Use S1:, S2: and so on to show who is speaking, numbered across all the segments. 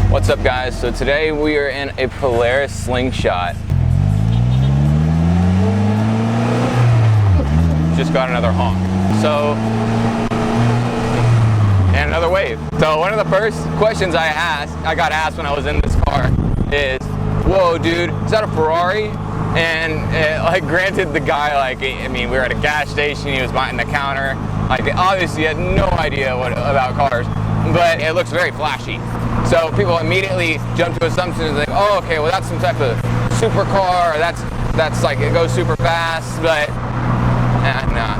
S1: What's up, guys? So today we are in a Polaris Slingshot. Just got another honk. So, and another wave. So one of the first questions I got asked when I was in this car is, "Whoa, dude, is that a Ferrari?" And like, granted, the guy, like, I mean, we were at a gas station. He was behind the counter. Like, obviously, he had no idea about cars, but it looks very flashy. So people immediately jump to assumptions like, oh, okay, well, that's some type of supercar, or that's like, it goes super fast, but nah.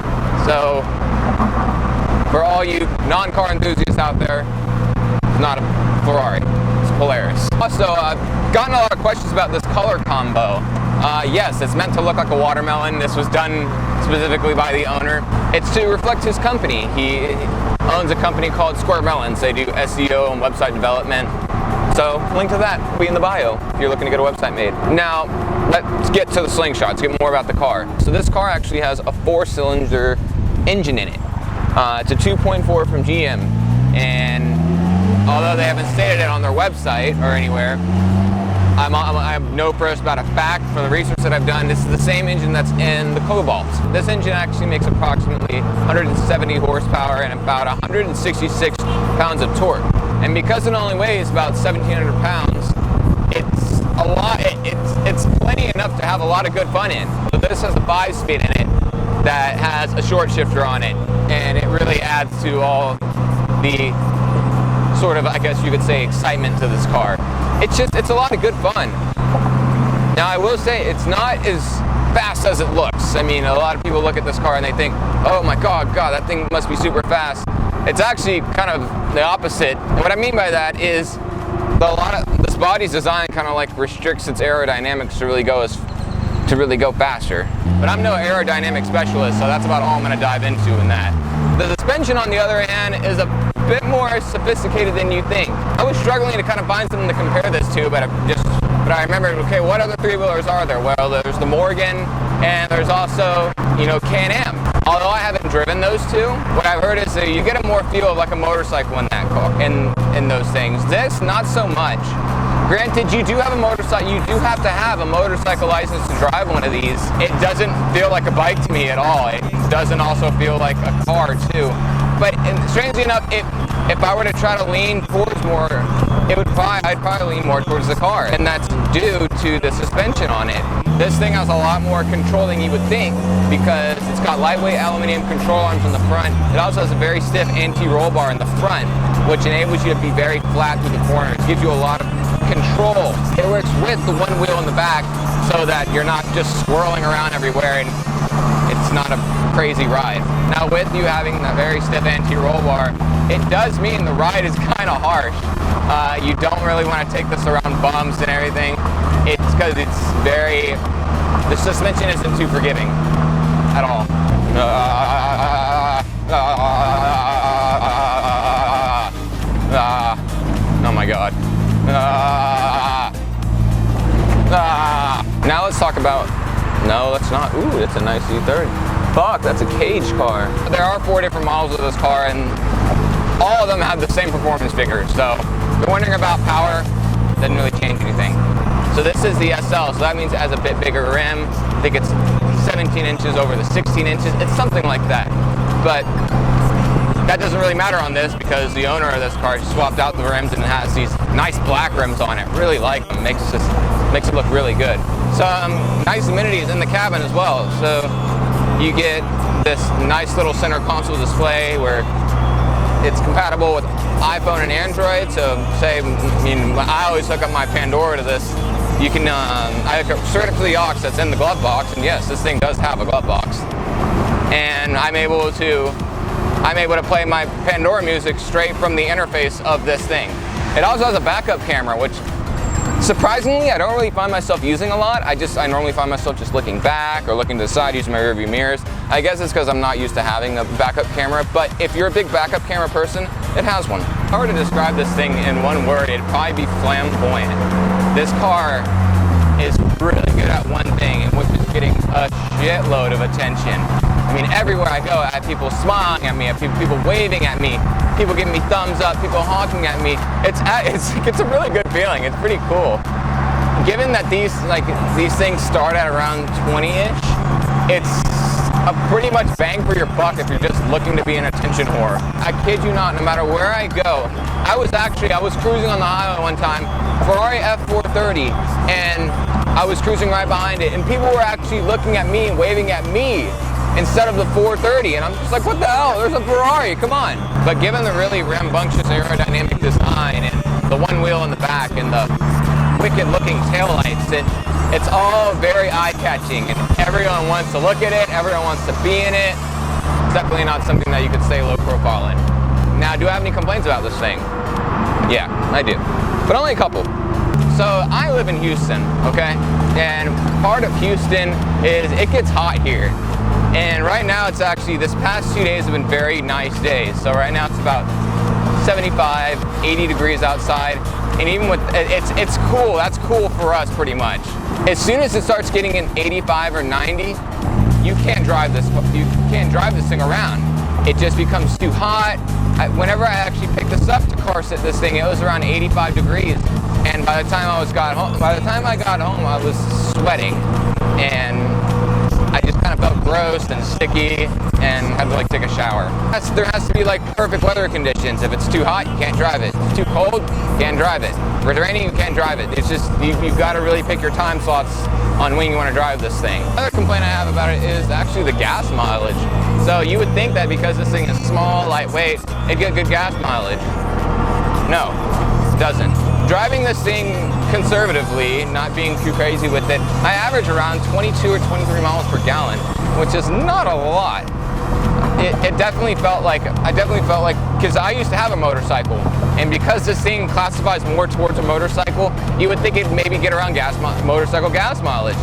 S1: So for all you non-car enthusiasts out there, it's not a Ferrari, it's Polaris. Also, I've gotten a lot of questions about this color combo. Yes, it's meant to look like a watermelon. This was done specifically by the owner. It's to reflect his company. He owns a company called Square Melons. They do SEO and website development. So link to that will be in the bio if you're looking to get a website made. Now, let's get to the Slingshot, let's get more about the car. So this car actually has a 4-cylinder engine in it. It's a 2.4 from GM, and although they haven't stated it on their website or anywhere, I know first about a fact from the research that I've done. This is the same engine that's in the Cobalt. This engine actually makes approximately 170 horsepower and about 166 pounds of torque. And because it only weighs about 1,700 pounds, it's a lot. It's plenty enough to have a lot of good fun in. So this has a 5-speed in it that has a short shifter on it, and it really adds to all the sort of, I guess you could say, excitement to this car. It's a lot of good fun. Now, I will say it's not as fast as it looks. I mean, a lot of people look at this car and they think, oh my God, that thing must be super fast. It's actually kind of the opposite. And what I mean by that is this body's design kind of like restricts its aerodynamics to really go faster. But I'm no aerodynamic specialist, so that's about all I'm going to dive into in that. The suspension, on the other hand, is a bit more sophisticated than you think. I was struggling to kind of find something to compare this to, but I remembered, okay, what other 3-wheelers are there? Well, there's the Morgan, and there's also, Can-Am. Although I haven't driven those two, what I've heard is that you get a more feel of like a motorcycle in that car, in those things. This, not so much. Granted, you do have a motorcycle. You do have to have a motorcycle license to drive one of these. It doesn't feel like a bike to me at all. It doesn't also feel like a car too. But strangely enough, if I were to try to lean towards more, I'd probably lean more towards the car, and that's due to the suspension on it. This thing has a lot more control than you would think because it's got lightweight aluminum control arms in the front. It also has a very stiff anti-roll bar in the front, which enables you to be very flat through the corners. It gives you a lot of control. It works with the one wheel in the back so that you're not just swirling around everywhere and it's not a crazy ride. Now, with you having that very stiff anti-roll bar, it does mean the ride is kind of harsh. You don't really want to take this around bumps and everything. It's because the suspension isn't too forgiving at all. Oh my God. Now let's talk about, no, that's not, ooh, that's a nice E30. Fuck, that's a cage car. There are 4 different models of this car, and all of them have the same performance figures. So if you're wondering about power, it doesn't really change anything. So this is the SL, so that means it has a bit bigger rim. I think it's 17 inches over the 16 inches. It's something like that. But that doesn't really matter on this because the owner of this car swapped out the rims and has these nice black rims on it. Really like them. Makes it look really good. Some nice amenities in the cabin as well. So you get this nice little center console display where it's compatible with iPhone and Android. So I always hook up my Pandora to this. You can, I hook up straight up to the aux that's in the glove box, and yes, this thing does have a glove box. And I'm able to play my Pandora music straight from the interface of this thing. It also has a backup camera, which surprisingly I don't really find myself using a lot. I normally find myself just looking back or looking to the side, using my rearview mirrors. I guess it's because I'm not used to having a backup camera, but if you're a big backup camera person, it has one. If I were to describe this thing in one word, it'd probably be flamboyant. This car is really good at one thing, and which is getting a shitload of attention. I mean, everywhere I go, I have people smiling at me, I have people waving at me, people giving me thumbs up, people honking at me. It's a really good feeling. It's pretty cool. Given that these things start at around 20-ish, it's a pretty much bang for your buck if you're just looking to be an attention whore. I kid you not, no matter where I go, I was cruising on the highway one time, Ferrari F430, and I was cruising right behind it, and people were actually looking at me and waving at me instead of the 430, and I'm just like, what the hell, there's a Ferrari, come on. But given the really rambunctious aerodynamic design and the one wheel in the back and the wicked looking taillights, it's all very eye-catching, and everyone wants to look at it, everyone wants to be in it. It's definitely not something that you could stay low profile in. Now, do I have any complaints about this thing? Yeah, I do, but only a couple. So I live in Houston, okay? And part of Houston is it gets hot here. And right now it's actually, this past 2 days have been very nice days. So right now it's about 75, 80 degrees outside. And even with, it's cool, that's cool for us pretty much. As soon as it starts getting in 85 or 90, you can't drive this thing around. It just becomes too hot. Whenever I actually picked this up to car sit this thing, it was around 85 degrees. And by the time I got home, I was sweating. And I just kind of felt gross and sticky and had to take a shower. There has to be perfect weather conditions. If it's too hot, you can't drive it. If it's too cold, you can't drive it. If it's raining, you can't drive it. It's just, you've got to really pick your time slots on when you want to drive this thing. Another complaint I have about it is actually the gas mileage. So you would think that because this thing is small, lightweight, it'd get good gas mileage. No, it doesn't. Driving this thing conservatively, not being too crazy with it, I average around 22 or 23 miles per gallon, which is not a lot. It definitely felt like, because I used to have a motorcycle, and because this thing classifies more towards a motorcycle, you would think it'd maybe get around motorcycle gas mileage.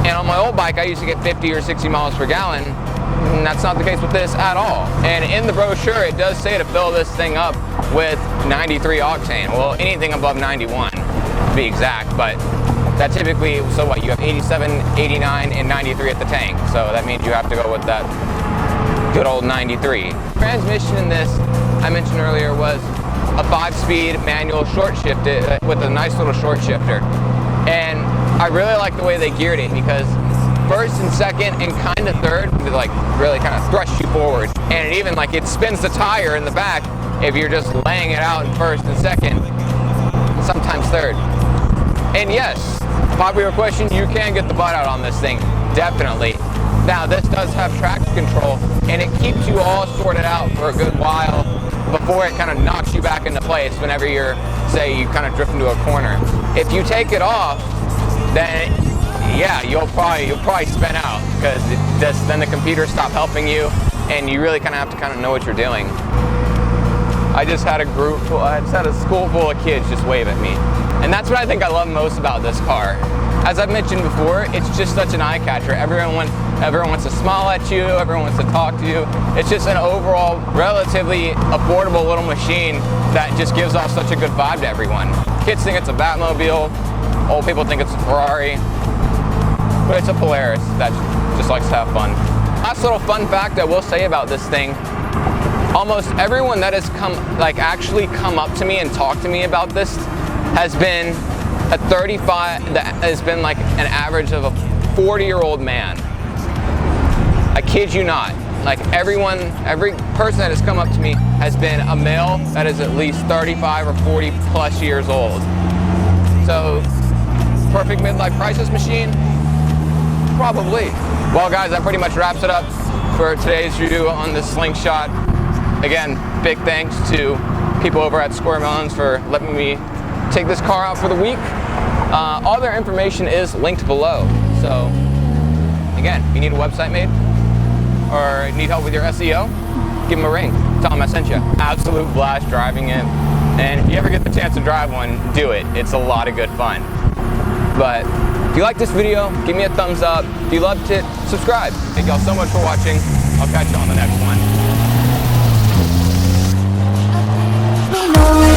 S1: And on my old bike, I used to get 50 or 60 miles per gallon, and that's not the case with this at all. And in the brochure, it does say to fill this thing up with 93 octane. Well, anything above 91 to be exact, but that typically, so what, you have 87, 89, and 93 at the tank. So that means you have to go with that good old 93. Transmission in this, I mentioned earlier, was a 5-speed manual short shifted with a nice little short shifter. And I really like the way they geared it, because first and second and kind of third, really kind of thrust you forward. And it even it spins the tire in the back if you're just laying it out in first and second, sometimes third. And yes, popular question, you can get the butt out on this thing, definitely. Now this does have traction control, and it keeps you all sorted out for a good while before it kind of knocks you back into place whenever you kind of drift into a corner. If you take it off, then yeah, you'll probably spin out, because then the computer stops helping you, and you really kind of have to know what you're doing. I just had a school full of kids just wave at me. And that's what I think I love most about this car. As I've mentioned before, it's just such an eye catcher. Everyone wants to smile at you, everyone wants to talk to you. It's just an overall relatively affordable little machine that just gives off such a good vibe to everyone. Kids think it's a Batmobile, old people think it's a Ferrari, but it's a Polaris that just likes to have fun. Last little fun fact I will say about this thing, almost everyone that has actually come up to me and talked to me about this has been a 35, that has been an average of a 40-year-old man. I kid you not. Every person that has come up to me has been a male that is at least 35 or 40 plus years old. So, perfect midlife crisis machine? Probably. Well guys, that pretty much wraps it up for today's review on the Slingshot. Again, big thanks to people over at Square Melons for letting me take this car out for the week. All their information is linked below. So again, if you need a website made or need help with your SEO, give them a ring. Tell them I sent you. Absolute blast driving it. And if you ever get the chance to drive one, do it. It's a lot of good fun. But if you like this video, give me a thumbs up. If you loved it, subscribe. Thank y'all so much for watching. I'll catch you on the next one.
S2: know